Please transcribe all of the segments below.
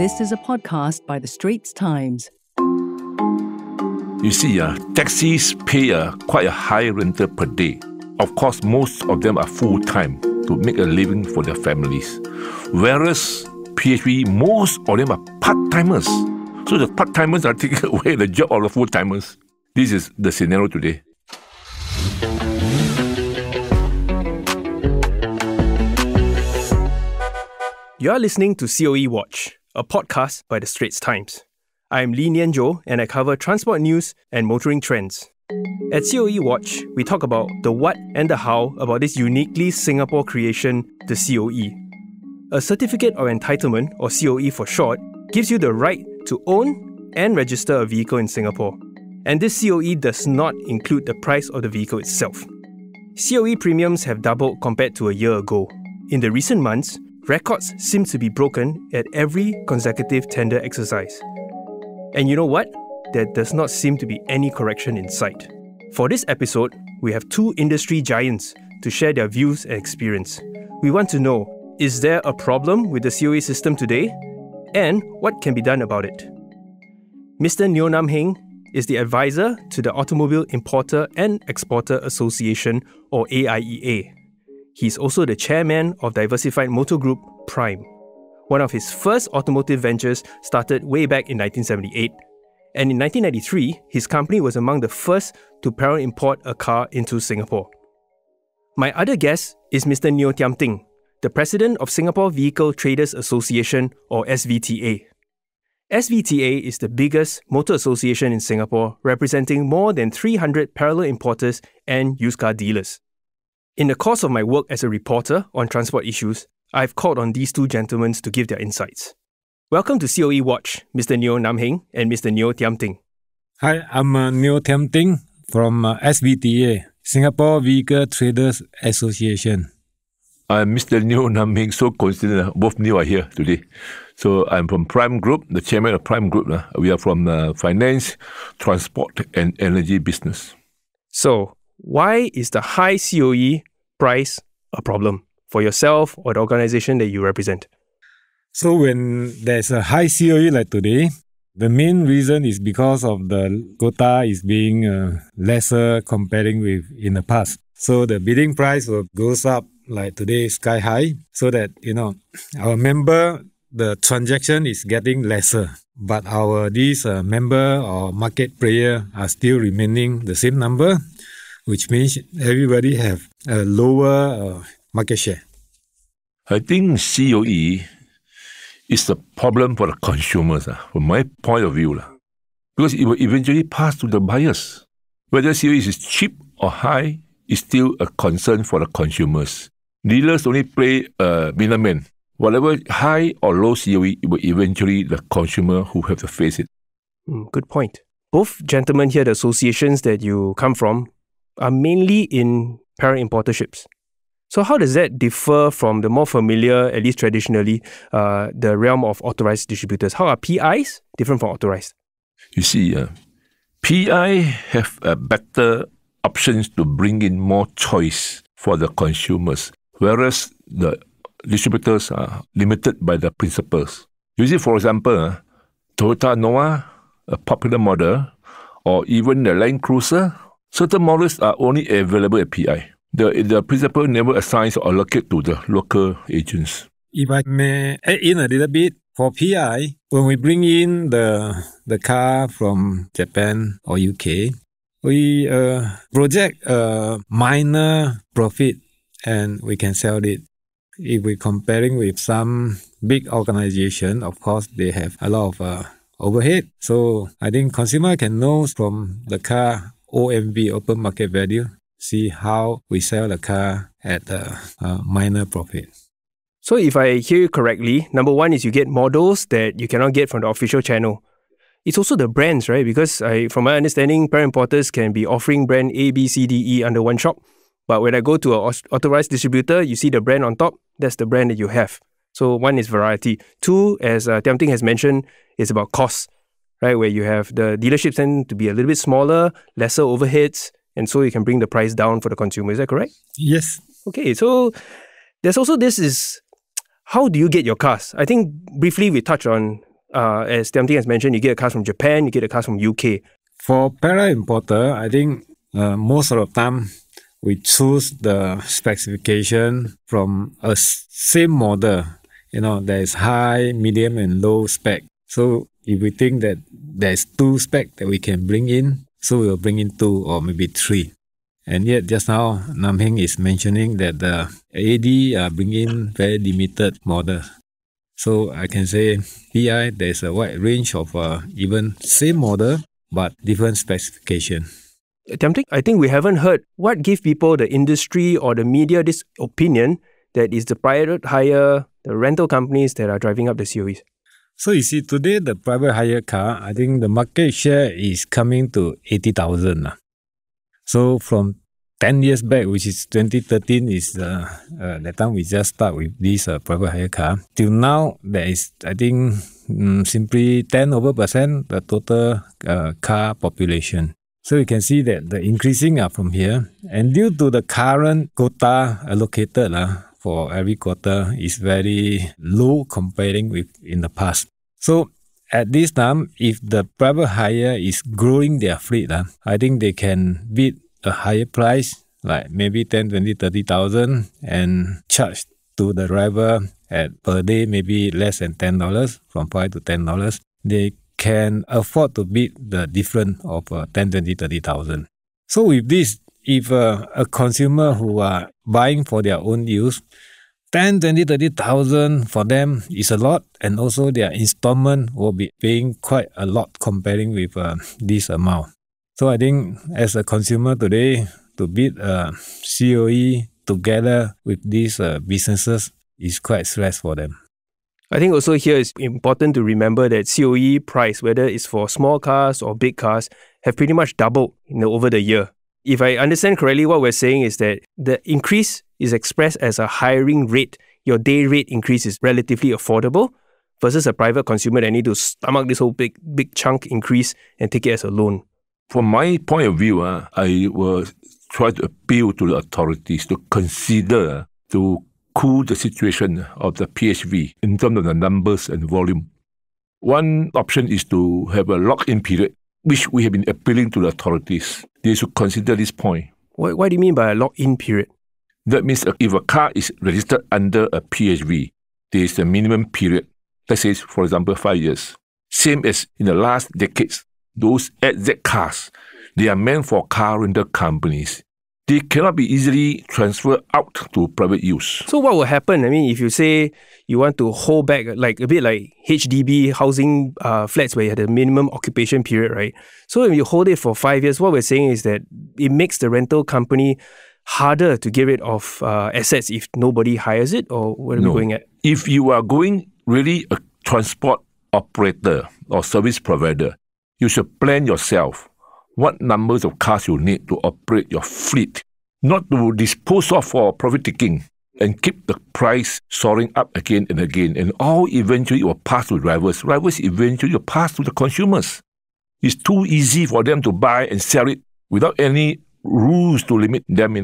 This is a podcast by The Straits Times. You see, taxis pay quite a high rental per day. Of course, most of them are full-time to make a living for their families. Whereas PHV, most of them are part-timers. So the part-timers are taking away the job of the full-timers. This is the scenario today. You are listening to COE Watch, a podcast by The Straits Times. I am Lee Nian Tjoe and I cover transport news and motoring trends. At COE Watch, we talk about the what and the how about this uniquely Singapore creation, the COE. A Certificate of Entitlement, or COE for short, gives you the right to own and register a vehicle in Singapore. And this COE does not include the price of the vehicle itself. COE premiums have doubled compared to a year ago. In the recent months, records seem to be broken at every consecutive tender exercise. And you know what? There does not seem to be any correction in sight. For this episode, we have two industry giants to share their views and experience. We want to know, is there a problem with the COE system today? And what can be done about it? Mr Neo Nam Heng is the advisor to the Automobile Importer and Exporter Association, or AIEA. He's also the chairman of diversified motor group Prime. One of his first automotive ventures started way back in 1978. And in 1993, his company was among the first to parallel import a car into Singapore. My other guest is Mr Neo Tiam Ting, the president of Singapore Vehicle Traders Association, or SVTA. SVTA is the biggest motor association in Singapore, representing more than 300 parallel importers and used car dealers. In the course of my work as a reporter on transport issues, I've called on these two gentlemen to give their insights. Welcome to COE Watch, Mr Neo Nam Heng and Mr Neo Tiam Ting. Hi, I'm Neo Tiam Ting from SVTA, Singapore Vehicle Traders Association. I'm Mr Neo Nam Heng, so coincident, both Neo are here today. So I'm from Prime Group, the chairman of Prime Group. We are from finance, transport and energy business. So, why is the high COE price a problem for yourself or the organization that you represent? So when there's a high COE like today, the main reason is because of the quota is being lesser comparing with in the past. So the bidding price goes up like today sky high, so that, our member, the transaction is getting lesser. But these member or market player are still remaining the same number, which means everybody have a lower market share. I think COE is the problem for the consumers, from my point of view. Because it will eventually pass to the buyers. Whether COE is cheap or high is still a concern for the consumers. Dealers only play middleman. Whatever high or low COE, it will eventually the consumer who have to face it. Good point. Both gentlemen here, the associations that you come from, are mainly in parallel importerships. So how does that differ from the more familiar, at least traditionally, the realm of authorized distributors? How are PIs different from authorized? You see, PI have better options to bring in more choice for the consumers, whereas the distributors are limited by the principles. You see, for example, Toyota Noah, a popular model, or even the Land Cruiser, certain models are only available at PI. The principal never assigns or allocate to the local agents. If I may add in a little bit, for PI, when we bring in the car from Japan or UK, we project a minor profit and we can sell it. If we're comparing with some big organization, of course, they have a lot of overhead. So I think consumer can know from the car OMV, open market value, see how we sell the car at a minor profit. So if I hear you correctly, number one is you get models that you cannot get from the official channel. It's also the brands, right? Because from my understanding, parallel importers can be offering brand A, B, C, D, E under one shop. But when I go to an authorized distributor, you see the brand on top, that's the brand that you have. So one is variety. Two, as Tiam Ting has mentioned, is about cost, right? Where you have the dealerships tend to be a little bit smaller, lesser overheads, and so you can bring the price down for the consumer. Is that correct? Yes. Okay, so there's also this is, how do you get your cars? I think briefly we touched on As Tiam Ting has mentioned, you get cars from Japan, you get cars from UK. For para-importer, I think most of the time we choose the specification from a same model. There is high, medium, and low spec. So if we think that there's 2 spec that we can bring in, so we'll bring in 2 or maybe 3. And yet just now, Nam Heng is mentioning that the AD bring in very limited models. So I can say PI, there's a wide range of even same model, but different specification. Tiam Ting, I think we haven't heard what give people, the industry or the media, this opinion that is the private hire, the rental companies that are driving up the COEs. So you see, today the private hire car, I think the market share is coming to 80,000. So from 10 years back, which is 2013, is that time we just start with this private hire car. Till now, there is, I think, simply 10% the total car population. So you can see that the increasing from here. And due to the current quota allocated for every quarter is very low comparing with in the past. So at this time, if the private hire is growing their fleet, I think they can bid a higher price, like maybe 10, 20, 30,000 and charge to the driver at per day, maybe less than $10, from $5 to $10. They can afford to bid the difference of 10, 20, 30,000. So with this, if a consumer who are buying for their own use, 10, 20, 30,000 for them is a lot, and also their installment will be paying quite a lot comparing with this amount. So I think as a consumer today, to bid a COE together with these businesses is quite stress for them. I think also here it's important to remember that COE price, whether it's for small cars or big cars, have pretty much doubled over the year. If I understand correctly, what we're saying is that the increase is expressed as a hiring rate. Your day rate increase is relatively affordable versus a private consumer that need to stomach this whole big chunk increase and take it as a loan. From my point of view, I will try to appeal to the authorities to consider to cool the situation of the PHV in terms of the numbers and volume. One option is to have a lock-in period, which we have been appealing to the authorities. They should consider this point. What do you mean by a lock-in period? That means if a car is registered under a PHV, there is a minimum period, let's say, for example, 5 years. Same as in the last decades, those ZZ cars, they are meant for car rental companies. They cannot be easily transferred out to private use. So what will happen? I mean, if you say you want to hold back, like a bit like HDB housing flats where you had a minimum occupation period, right? So if you hold it for 5 years, what we're saying is that it makes the rental company harder to get rid of assets if nobody hires it, or what are we going at? If you are going really a transport operator or service provider, you should plan yourself what numbers of cars you need to operate your fleet, not to dispose of for profit taking and keep the price soaring up again and again. And all eventually will pass to drivers. Drivers eventually will pass to the consumers. It's too easy for them to buy and sell it without any rules to limit them,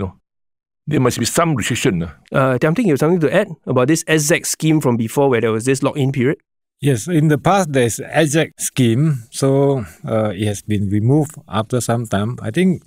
There must be some restriction. Tiam Ting, you have something to add about this SZ scheme from before where there was this lock-in period? Yes, in the past there's SZ scheme, so it has been removed after some time. I think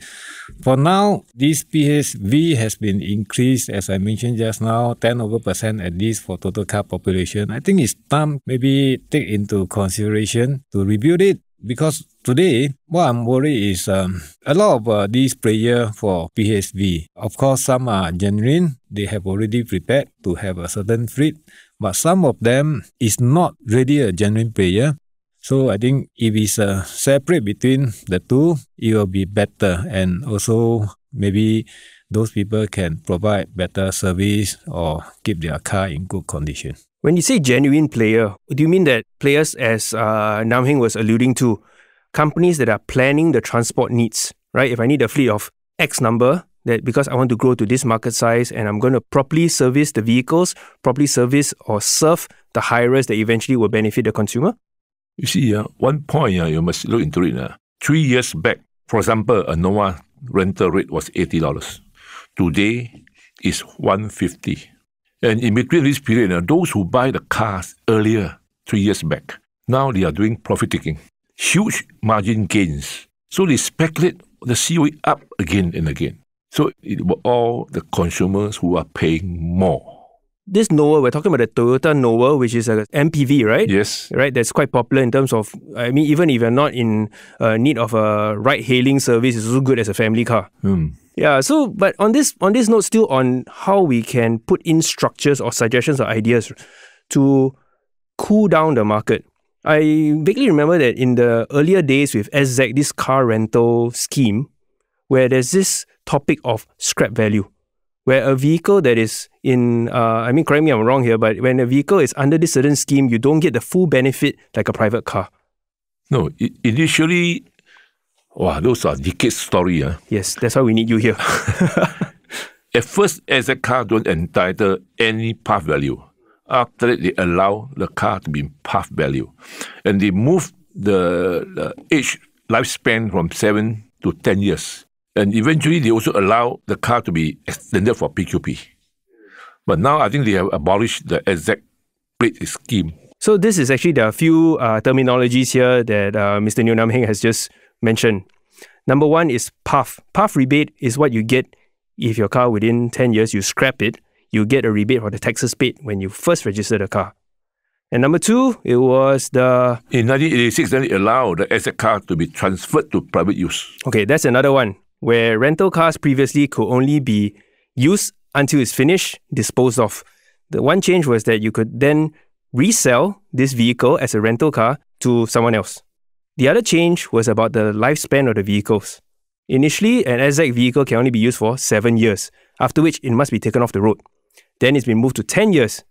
for now, this PHV has been increased, as I mentioned just now, 10% at least for total car population. I think it's time maybe take into consideration to review it, because today, what I'm worried is a lot of these players for PHV. Of course, some are genuine. They have already prepared to have a certain fleet. But some of them is not really a genuine player. So I think if it's separate between the two, it will be better. And also maybe those people can provide better service or keep their car in good condition. When you say genuine player, do you mean that players, as Nam Heng was alluding to, companies that are planning the transport needs, right? If I need a fleet of X number, that because I want to grow to this market size and I'm going to properly service the vehicles, properly service or serve the hirers that eventually will benefit the consumer? You see, one point you must look into it. 3 years back, for example, a Nova rental rate was $80. Today is $150. And in between this period, those who buy the cars earlier, 3 years back, Now they are doing profit taking, huge margin gains. So they speculate the COE up again and again. So it were all the consumers who are paying more. This Noah, we're talking about the Toyota Noah, which is a MPV, right? Yes. Right, that's quite popular in terms of, I mean, even if you're not in need of a ride-hailing service, it's also good as a family car. Yeah, so, but on this note, still on how we can put in structures or suggestions or ideas to cool down the market. I vaguely remember that in the earlier days with SZ, this car rental scheme, where there's this topic of scrap value, where a vehicle that is in, correct me if I'm wrong here, but when a vehicle is under this certain scheme, you don't get the full benefit like a private car. No, initially, wow, those are decades story. Yes, that's why we need you here. At first, as a car don't entitle any path value. After that, they allow the car to be path value. And they move the age lifespan from 7 to 10 years. And eventually, they also allow the car to be extended for PQP. But now, I think they have abolished the exact plate scheme. So this is actually, there are a few terminologies here that Mr. Neo Nam Heng has just mentioned. Number one is PAF. PAF rebate is what you get if your car within 10 years, you scrap it. You get a rebate for the taxes paid when you first register the car. And number two, it was the... In 1986, then it allowed the asset car to be transferred to private use. Okay, that's another one, where rental cars previously could only be used until it's finished, disposed of. The one change was that you could then resell this vehicle as a rental car to someone else. The other change was about the lifespan of the vehicles. Initially, an SZ vehicle can only be used for 7 years, after which it must be taken off the road. Then it's been moved to 10 years.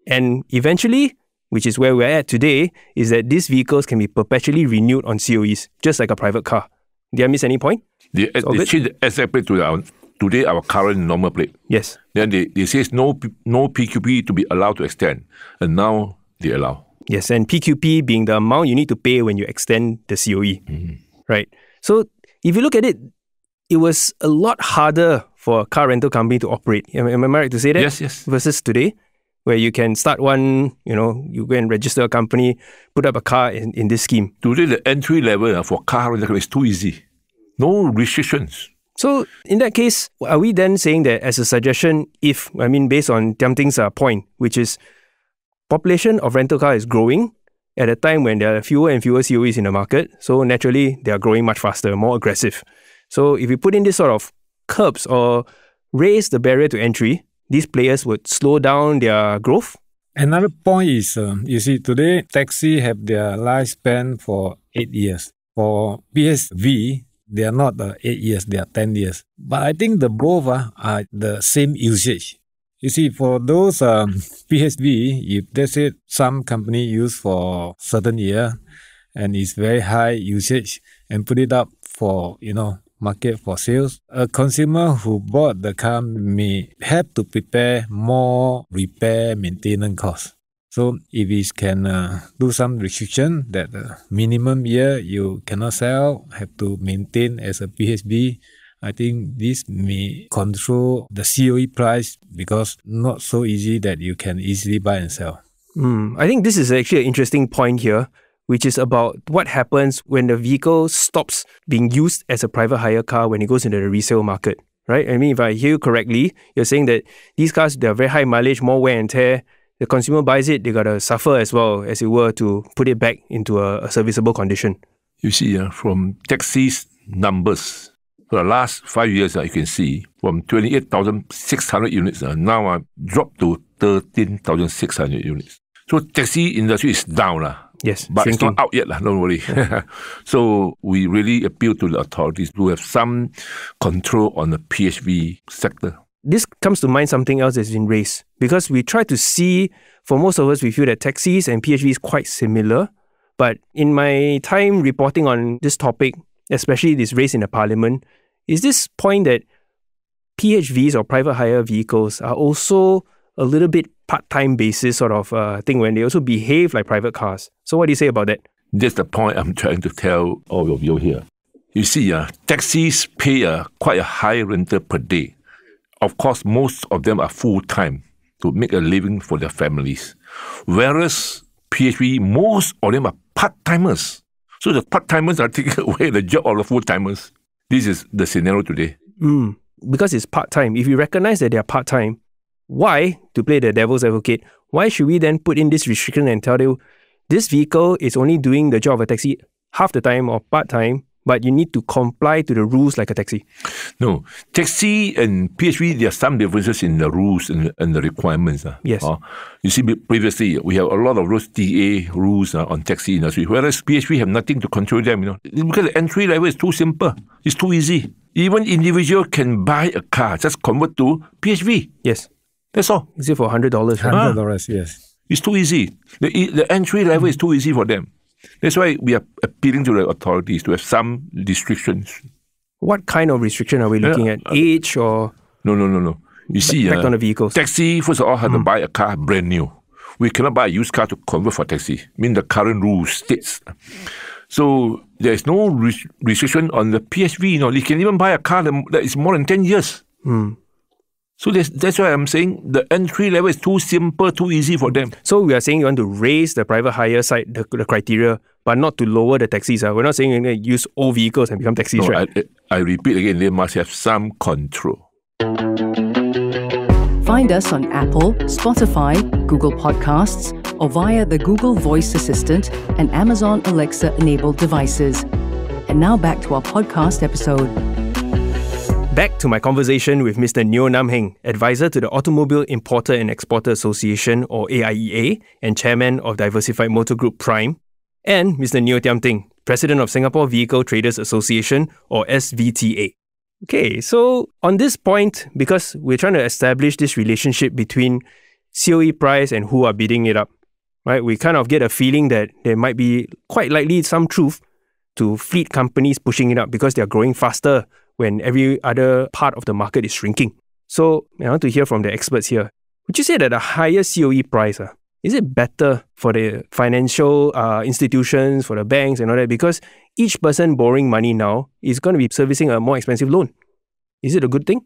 And eventually, which is where we're at today, is that these vehicles can be perpetually renewed on COEs, just like a private car. Did I miss any point? They changed the SZ plate to today our current normal plate. Yes. Then they say no PQP to be allowed to extend. And now they allow. Yes, and PQP being the amount you need to pay when you extend the COE. Right? So if you look at it, it was a lot harder for a car rental company to operate. Am I right to say that? Yes. Versus today, where you can start one, you go and register a company, put up a car in this scheme. Today, the entry level for car rental is too easy. No restrictions. So in that case, are we then saying that as a suggestion, based on Tiam Ting's point, which is population of rental car is growing at a time when there are fewer and fewer COEs in the market, so naturally they are growing much faster, more aggressive. So if we put in this sort of curbs or raise the barrier to entry, these players would slow down their growth. Another point is, you see, today taxi have their lifespan for 8 years. For PSV, they are not 8 years, they are 10 years. But I think the both are the same usage. You see, for those PSV, if they say some company use for certain year and it's very high usage and put it up for, market for sales, a consumer who bought the car may have to prepare more repair maintenance costs. So if we can do some restriction that the minimum year you cannot sell, have to maintain as a PSV, I think this may control the COE price because not so easy that you can easily buy and sell. I think this is actually an interesting point here, which is about what happens when the vehicle stops being used as a private hire car when it goes into the resale market, right? I mean, if I hear you correctly, you're saying that these cars, they're very high mileage, more wear and tear. The consumer buys it, they got to suffer as well, as it were, to put it back into a serviceable condition. You see, from taxis numbers, for the last 5 years, you can see from 28,600 units now dropped to 13,600 units. So taxi industry is down. Yes, but it's not out yet, don't worry. So we really appeal to the authorities to have some control on the PHV sector. This comes to mind something else that's been raised, because we try to see, for most of us, we feel that taxis and PHV is quite similar. But in my time reporting on this topic, especially this raised in the parliament, is this point that PHVs or private hire vehicles are also a little bit part-time basis sort of thing when they also behave like private cars. So what do you say about that? That's the point I'm trying to tell all of you here. You see, taxis pay quite a high rental per day. Of course, most of them are full-time to make a living for their families. Whereas PHV, most of them are part-timers. So the part-timers are taking away the job of the full-timers. This is the scenario today. Because it's part-time. If you recognize that they are part-time, why, to play the devil's advocate, why should we then put in this restriction and tell you this vehicle is only doing the job of a taxi half the time or part-time, but you need to comply to the rules like a taxi? No. Taxi and PHV, there are some differences in the rules and the requirements. Yes. You see, previously, we have a lot of those TA rules on taxi industry, whereas PHV have nothing to control them, because the entry level is too simple. It's too easy. Even individual can buy a car, just convert to PHV. Yes. That's all. Is it for $100? $100, yes. It's too easy. The entry level is too easy for them. That's why we are appealing to the authorities to have some restrictions. What kind of restriction are we looking at? Age or? No. You see, back on the vehicles. Taxi, first of all, have to buy a car brand new. We cannot buy a used car to convert for taxi. I mean, the current rules states. So there is no restriction on the PHV. You can even buy a car that is more than 10 years. So that's why I'm saying the entry level is too simple, too easy for them. So we are saying you want to raise the private hire side, the criteria, but not to lower the taxis. We're not saying you're going to use old vehicles and become taxis, right? I repeat again, they must have some control. Find us on Apple, Spotify, Google Podcasts, or via the Google Voice Assistant and Amazon Alexa-enabled devices. And now back to our podcast episode. Back to my conversation with Mr. Neo Nam Heng, advisor to the Automobile Importer and Exporter Association, or AIEA, and chairman of Diversified Motor Group Prime, and Mr. Neo Tiam Ting, president of Singapore Vehicle Traders Association, or SVTA. Okay, so on this point, because we're trying to establish this relationship between COE price and who are bidding it up, right? We kind of get a feeling that there might be quite likely some truth to fleet companies pushing it up because they're growing faster when every other part of the market is shrinking. So I want to hear from the experts here. Would you say that a higher COE price, is it better for the financial institutions, for the banks and all that? Because each person borrowing money now is going to be servicing a more expensive loan. Is it a good thing?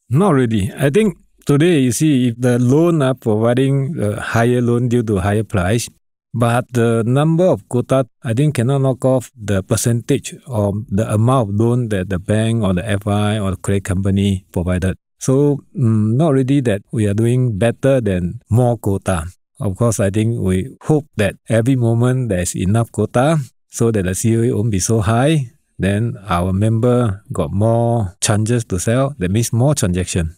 Not really. I think today, you see, if the loan are providing a higher loan due to higher price, but the number of quota, I think, cannot knock off the percentage of the amount of loan that the bank or the FI or the credit company provided. So, not really that we are doing better than more quota. Of course, I think we hope that every moment there's enough quota so that the COE won't be so high. Then our member got more chances to sell. That means more transaction.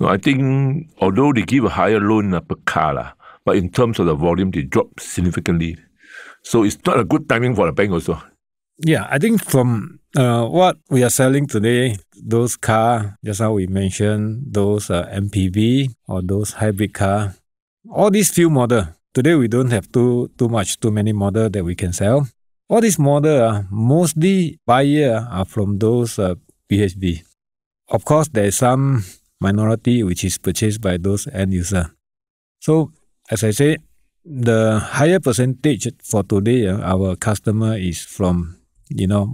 No, I think although they give a higher loan per car, but in terms of the volume, they drop significantly. So it's not a good timing for the bank also. Yeah, I think from what we are selling today, those cars, just how we mentioned, those MPV or those hybrid car, all these few models. Today we don't have too many models that we can sell. All these models mostly buyer are from those PHV. Of course, there is some minority which is purchased by those end users. So, as I say, the higher percentage for today, our customer is from,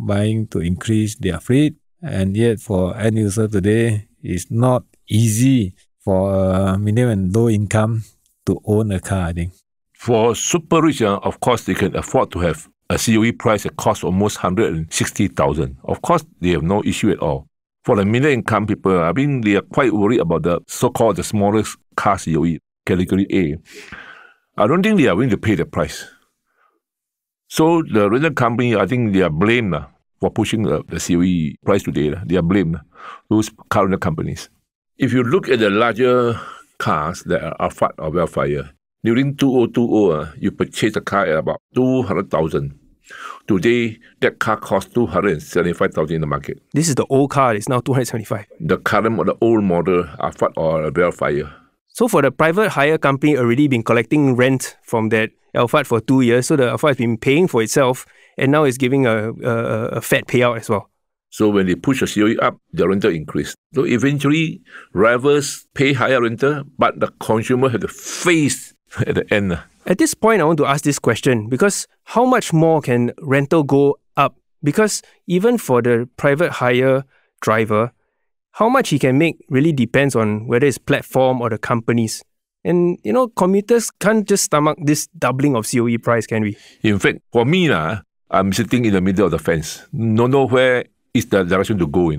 buying to increase their fleet. And yet for end user today, it's not easy for a medium and low income to own a car, I think. For super rich, of course, they can afford to have a COE price that costs almost 160,000. Of course, they have no issue at all. For the middle income people, I mean, they are quite worried about the so-called the smallest car COE, category A. I don't think they are willing to pay the price. So the rental company, I think they are blamed for pushing the COE price today. They are blamed, those car rental companies. If you look at the larger cars that are Alphard or Welfare, during 2020, you purchased a car at about 200,000. Today, that car costs 275,000 in the market. This is the old car, it's now 275. The current or the old model, Alphard or Welfare. So for the private hire company already been collecting rent from that Alphard for 2 years, so the Alphard has been paying for itself, and now it's giving a fat payout as well. So when they push the COE up, the rental increase. So eventually, rivals pay higher rental, but the consumer has to face at the end. At this point, I want to ask this question, because how much more can rental go up? Because even for the private hire driver, how much he can make really depends on whether it's platform or the companies. And, commuters can't just stomach this doubling of COE price, can we? In fact, for me, I'm sitting in the middle of the fence. No know where is the direction to go,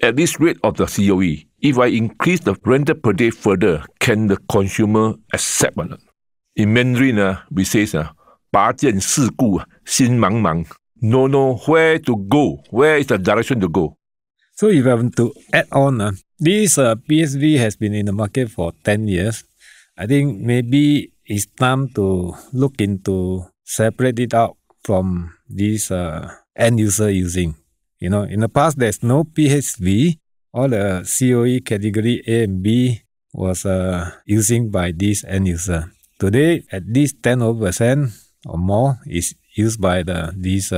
At this rate of the COE, if I increase the rental per day further, can the consumer accept or not? In Mandarin, we say, 拔剑四顾，心茫茫. No know where to go. Where is the direction to go? So if I want to add on, this PSV has been in the market for 10 years. I think maybe it's time to look into separate it out from this end user using. In the past, there's no PSV. All the COE category A and B was using by this end user. Today, at least 10% or more is used by these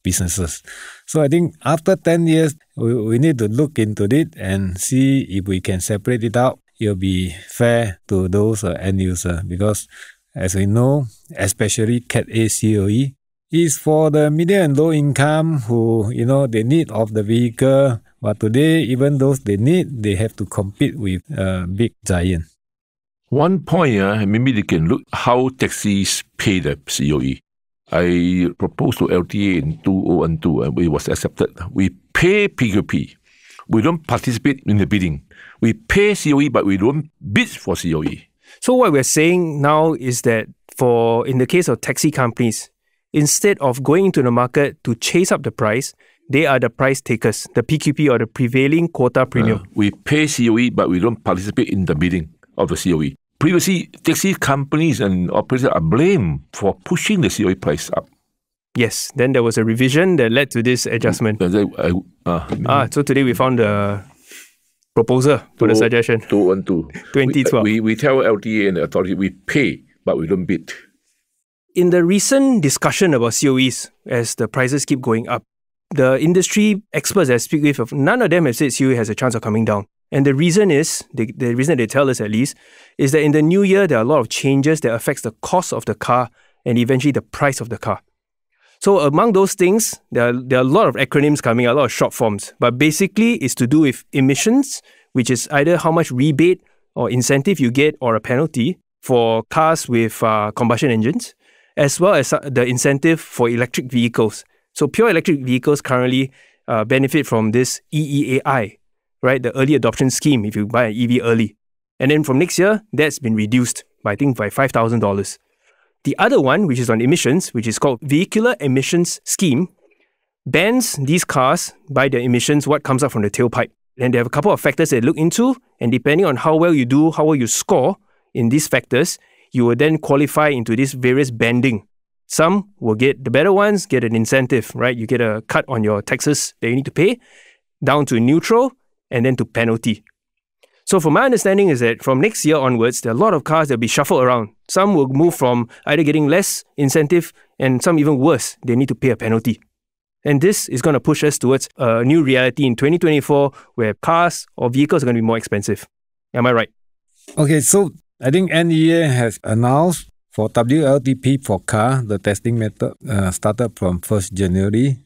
businesses. So I think after 10 years, we need to look into it and see if we can separate it out. It'll be fair to those end users because as we know, especially Cat A COE is for the medium and low income who, they need of the vehicle. But today, even those they have to compete with big giant. One point, maybe they can look how taxis pay the COE. I proposed to LTA in 2012 and it was accepted. We pay PQP. We don't participate in the bidding. We pay COE, but we don't bid for COE. So what we're saying now is that in the case of taxi companies, instead of going into the market to chase up the price, they are the price takers, the PQP or the prevailing quota premium. We pay COE, but we don't participate in the bidding of the COE. Previously, taxi companies and operators are blamed for pushing the COE price up. Yes, then there was a revision that led to this adjustment. So today we found the proposer for the suggestion. 2012. We tell LTA and the authority we pay, but we don't bid. In the recent discussion about COEs, as the prices keep going up, the industry experts I speak with, none of them have said COE has a chance of coming down. And the reason is, the reason they tell us at least, is that in the new year, there are a lot of changes that affects the cost of the car and eventually the price of the car. So among those things, there are a lot of acronyms coming, a lot of short forms. But basically, it's to do with emissions, which is either how much rebate or incentive you get or a penalty for cars with combustion engines, as well as the incentive for electric vehicles. So pure electric vehicles currently benefit from this EEAI, right? The early adoption scheme if you buy an EV early. And then from next year, that's been reduced by $5,000. The other one, which is on emissions, which is called Vehicular Emissions Scheme, bans these cars by their emissions, what comes up from the tailpipe. And they have a couple of factors they look into, and depending on how well you do, how well you score in these factors, you will then qualify into these various banding. Some will get, the better ones get an incentive, right? You get a cut on your taxes that you need to pay, down to neutral, and then to penalty. So from my understanding is that from next year onwards, there are a lot of cars that will be shuffled around. Some will move from either getting less incentive and some even worse, they need to pay a penalty. And this is going to push us towards a new reality in 2024 where cars or vehicles are going to be more expensive. Am I right? Okay, so I think NEA has announced for WLTP for car, the testing method started from 1st January.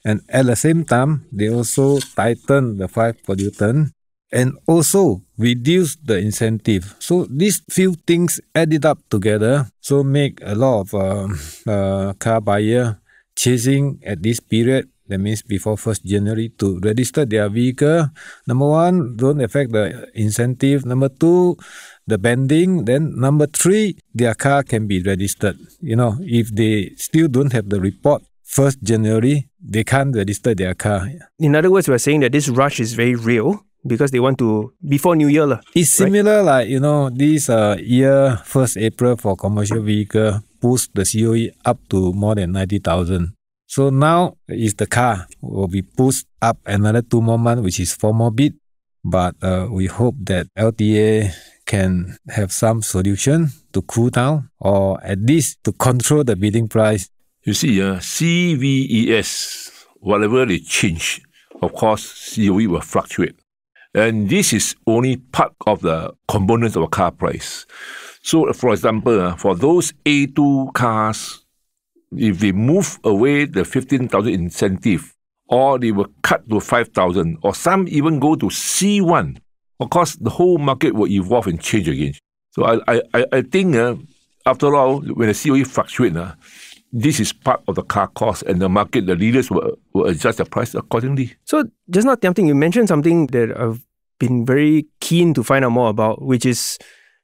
And at the same time, they also tightened the 5 pollutant and also reduce the incentive. So these few things added up together, so make a lot of car buyer chasing at this period, that means before 1st January, to register their vehicle. Number one, don't affect the incentive. Number two, the banding. Then number three, their car can be registered. If they still don't have the report 1st January, they can't register their car. In other words, we're saying that this rush is very real because they want to, before New Year. It's similar like, this year, 1st April for commercial vehicle, pushed the COE up to more than 90,000. So now is the car will be pushed up another 2 more months, which is 4 more bid. But we hope that LTA can have some solution to cool down or at least to control the bidding price. You see, CVES, whatever they change, of course, COE will fluctuate. And this is only part of the components of a car price. So, for example, for those A2 cars, if they move away the 15,000 incentive, or they will cut to 5,000, or some even go to C1, of course, the whole market will evolve and change again. So I think after all, when the COE fluctuates, this is part of the car cost, and the market, the leaders will adjust the price accordingly. So just now, Tiam Ting, you mentioned something that I've been very keen to find out more about, which is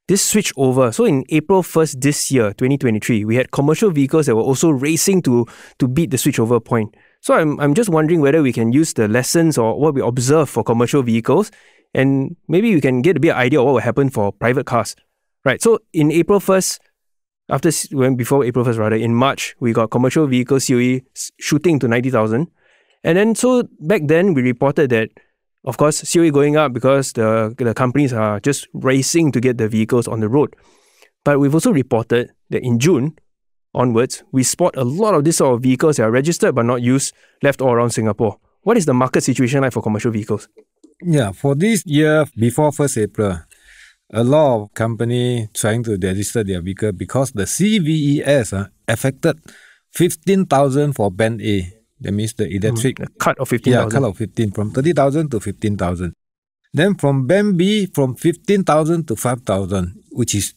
this switch over. So in April 1st this year, 2023, we had commercial vehicles that were also racing to beat the switch over point. So I'm just wondering whether we can use the lessons or what we observe for commercial vehicles, and maybe we can get a bit of idea of what will happen for private cars. Right. So in April 1st, before April 1st rather, in March, we got commercial vehicle COE shooting to 90,000. And then so back then we reported that, of course, COE going up because the companies are just racing to get the vehicles on the road. But we've also reported that in June onwards, we spot a lot of this sort of vehicles that are registered but not used left all around Singapore. What is the market situation like for commercial vehicles? Yeah, for this year, before 1st April, a lot of companies trying to register their vehicle because the CVES affected 15,000 for Band A. That means the electric. A cut of 15,000. Yeah, cut of 15, from 30,000 to 15,000. Then from Band B, from 15,000 to 5,000, which is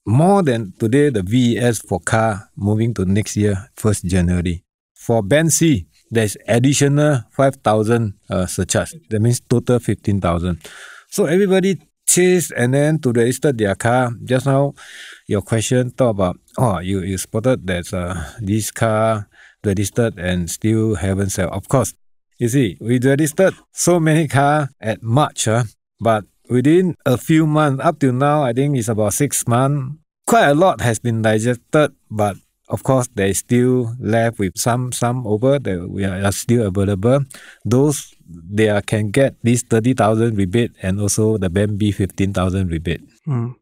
more than today the VES for car moving to next year, 1st January. For Band C, there's additional 5,000 surcharge. That means total 15,000. So everybody chase and then to register their car. Just now, your question talk about, you spotted that this car registered and still haven't sold. Of course, you see, we registered so many cars at March, but within a few months, up till now, I think it's about 6 months, quite a lot has been registered, but of course, there is still left with some over that we are still available. Those they can get this 30,000 rebate and also the Band B 15,000 rebate.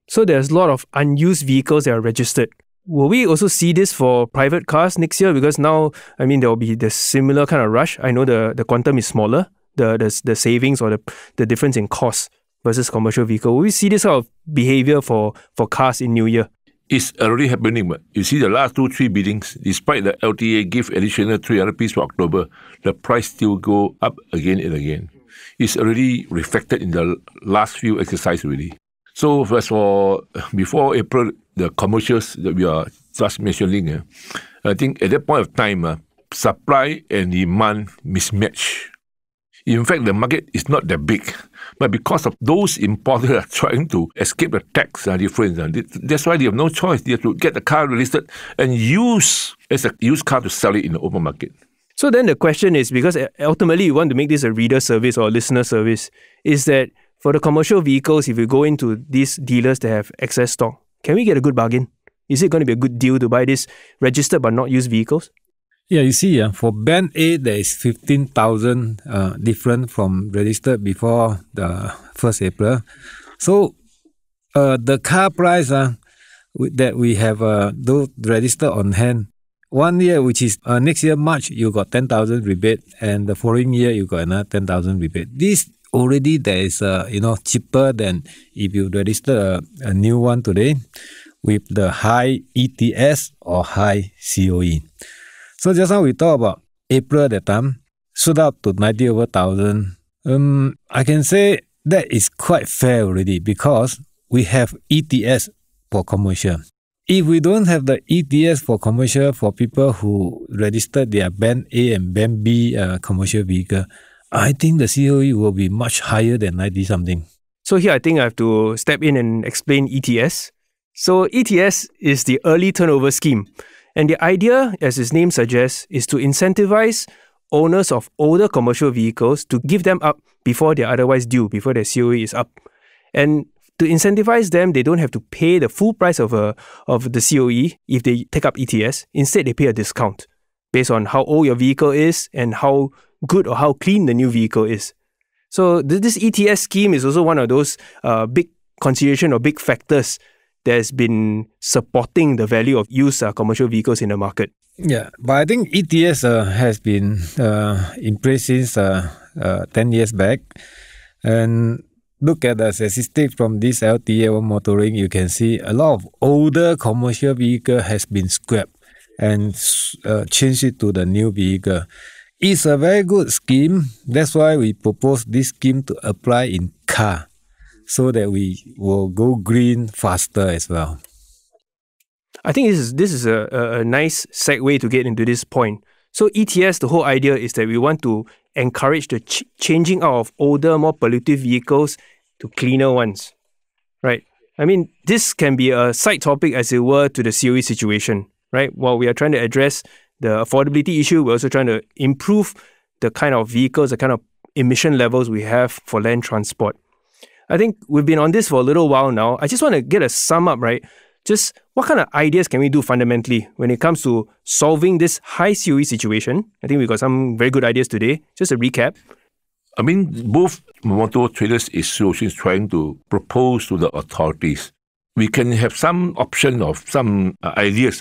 So there's a lot of unused vehicles that are registered. Will we also see this for private cars next year? Because now, I mean, there will be the similar kind of rush. I know the quantum is smaller, the savings or the difference in cost versus commercial vehicle. Will we see this sort of behavior for cars in New Year? It's already happening, but you see the last 2-3 biddings, despite the LTA give additional 300 pieces for October, the price still go up again and again. It's already reflected in the last few exercises already. So first of all, before April, the commercials that we are just mentioning, I think at that point of time, supply and demand mismatch. In fact, the market is not that big. But because of those importers are trying to escape the tax difference, that's why they have no choice. They have to get the car registered and use as a used car to sell it in the open market. So then the question is, because ultimately you want to make this a reader service or a listener service, is that for the commercial vehicles, if you go into these dealers that have excess stock, can we get a good bargain? Is it going to be a good deal to buy this registered but not used vehicles? Yeah, you see, for Band A, there is 15,000 different from registered before the 1st April. So the car price that we have those registered on hand, 1 year, which is next year, March, you got 10,000 rebate, and the following year, you got another 10,000 rebate. This already there is, cheaper than if you register a new one today with the high ETS or high COE. So just now we talk about April that time, shoot up to 90 over 1,000. I can say that is quite fair already because we have ETS for commercial. If we don't have the ETS for commercial for people who registered their Band A and Band B commercial vehicle, I think the COE will be much higher than 90 something. So here I think I have to step in and explain ETS. So ETS is the early turnover scheme. And the idea, as its name suggests, is to incentivize owners of older commercial vehicles to give them up before they're otherwise due, before their COE is up. And to incentivize them, they don't have to pay the full price of the COE if they take up ETS. Instead, they pay a discount based on how old your vehicle is and how good or how clean the new vehicle is. So this ETS scheme is also one of those big consideration or big factors that's been supporting the value of used commercial vehicles in the market. Yeah, but I think ETS has been in place since 10 years back. And look at the statistics from this LTA motoring, you can see a lot of older commercial vehicle has been scrapped and changed it to the new vehicle. It's a very good scheme. That's why we propose this scheme to apply in car. so that we will go green faster as well. I think this is a nice segue to get into this point. So ETS, the whole idea is that we want to encourage the changing out of older, more pollutive vehicles to cleaner ones, right? I mean, this can be a side topic, as it were, to the COE situation, right? While we are trying to address the affordability issue, we're also trying to improve the kind of vehicles, the kind of emission levels we have for land transport. I think we've been on this for a little while now. I just want to get a sum up, right? Just what kind of ideas can we do fundamentally when it comes to solving this high COE situation? I think we got some very good ideas today. Just a recap. I mean, both Motor Traders Associations trying to propose to the authorities. We can have some option of some ideas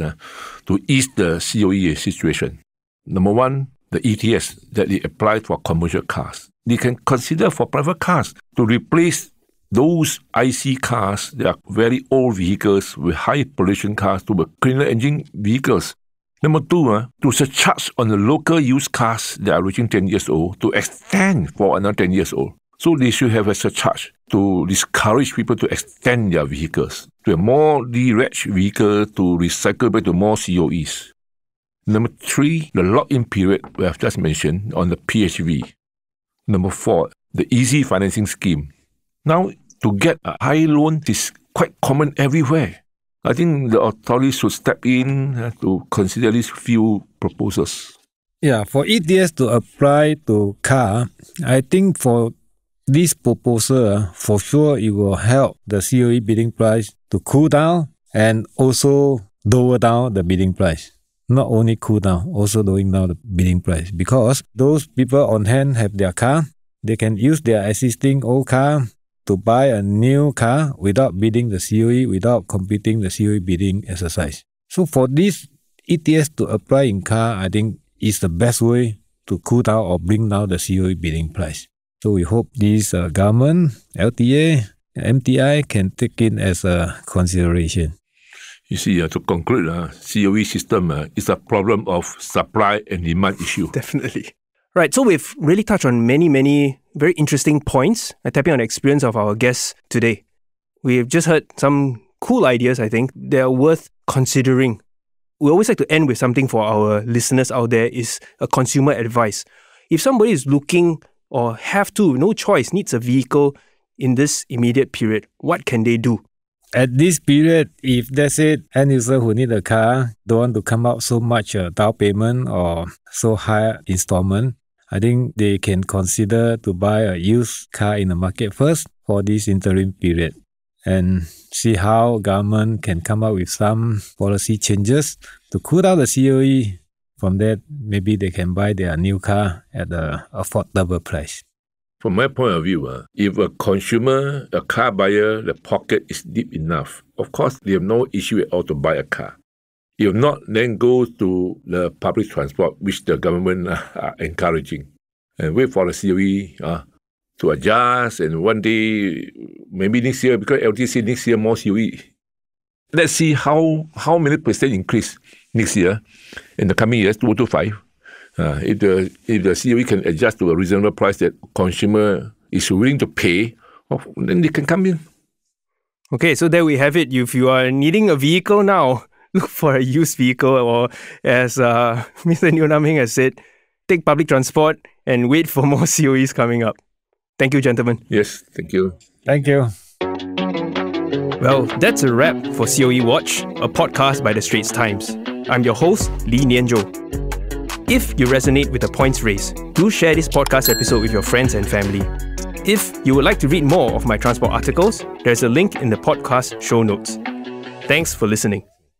to ease the COE situation. Number one, the ETS that they apply for commercial cars. They can consider for private cars to replace those IC cars that are very old vehicles with high pollution cars to be cleaner engine vehicles. Number two, to surcharge on the local used cars that are reaching 10 years old to extend for another 10 years old. So they should have a surcharge to discourage people to extend their vehicles to a more dereg vehicle to recycle back to more COEs. Number three, the lock-in period we have just mentioned on the PHV. Number four, the easy financing scheme. Now, to get a high loan is quite common everywhere. I think the authorities should step in to consider these few proposals. Yeah, for ETS to apply to car, I think for this proposal, for sure it will help the COE bidding price to cool down and also lower down the bidding price. Not only cool down, also lowering down the bidding price. Because those people on hand have their car, they can use their existing old car to buy a new car without bidding the COE, without completing the COE bidding exercise. So for this ETS to apply in car, I think is the best way to cool down or bring down the COE bidding price. So we hope this government, LTA, MTI can take it as a consideration. You see, to conclude, COE system is a problem of supply and demand issue. Definitely. Right, so we've really touched on many very interesting points, tapping on the experience of our guests today. We've just heard some cool ideas, I think, that are worth considering. We always like to end with something for our listeners out there, is a consumer advice. If somebody is looking or have to, no choice, needs a vehicle in this immediate period, what can they do? At this period, if that's it, end user who need a car don't want to come out so much down payment or so high installment, I think they can consider to buy a used car in the market first for this interim period and see how government can come up with some policy changes to cool down the COE. From that, maybe they can buy their new car at an affordable price. From my point of view, if a consumer, a car buyer, the pocket is deep enough, of course, they have no issue at all to buy a car. If not, then go to the public transport, which the government are encouraging, and wait for the COE to adjust. And one day, maybe next year, because LTC next year more COE. Let's see how many percent increase next year in the coming years, 2 to 5. If the COE can adjust to a reasonable price that consumer is willing to pay, then they can come in. Okay, so there we have it. If you are needing a vehicle now, look for a used vehicle, or as Mr. Neo Nam Heng has said, take public transport and wait for more COEs coming up. Thank you, gentlemen. Yes, thank you. Thank you. Well, that's a wrap for COE Watch, a podcast by The Straits Times. I'm your host, Lee Nian Tjoe. If you resonate with the points raised, do share this podcast episode with your friends and family. If you would like to read more of my transport articles, there's a link in the podcast show notes. Thanks for listening.